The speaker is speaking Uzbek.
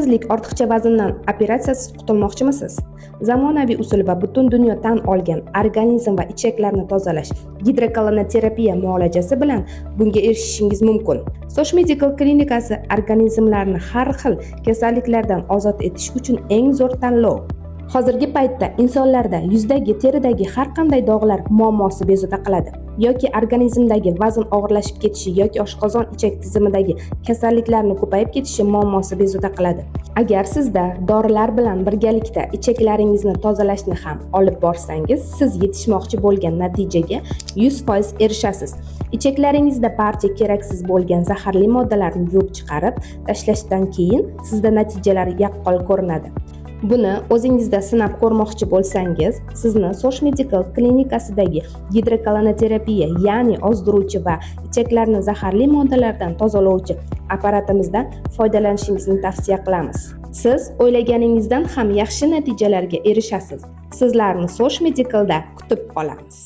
Semizlik ortiqcha vazndan operatsiyasiz qutulmoqchimisiz? Zamonaviy usul va butun dunyo tan olgan organizm va ichaklarni tozalash gidrokolonoterapiya muolajasi bilan bunga erishishingiz mumkin. Soch Medical klinikasi organizmlarni har xil kasalliklardan ozod etish uchun eng zo'r tanlov. Hozirgi paytda insonlarda yuzdagi, teridagi har qanday dog'lar muammosi bezovta qiladi yoki organizmdagi vazn og'irlashib ketishi yoki oshqozon ichak tizimidagi kasalliklarni ko'payib ketishi muammosi bezovta qiladi. Agar sizda dorilar bilan birgalikda ichaklaringizni tozalashni ham olib borsangiz, siz yetishmoqchi bo'lgan natijaga 100% erishasiz. Ichaklaringizda barcha keraksiz bo'lgan zaharli moddalarni yuvib chiqarib tashlashdan keyin sizda natijalar yaqqol ko'rinadi. Buni o'zingizda sinab ko'rmoqchi bo'lsangiz, sizni Soch Medical klinikasidagi gidrokolonoterapiya, ya'ni ozdiruvchi va ichaklarni zaharli moddalardan tozalovchi apparatimizdan foydalanishingizni tavsiya qilamiz. Siz o'ylaganingizdan ham yaxshi natijalarga erishasiz. Sizlarni Soch Medicalda kutib qolamiz.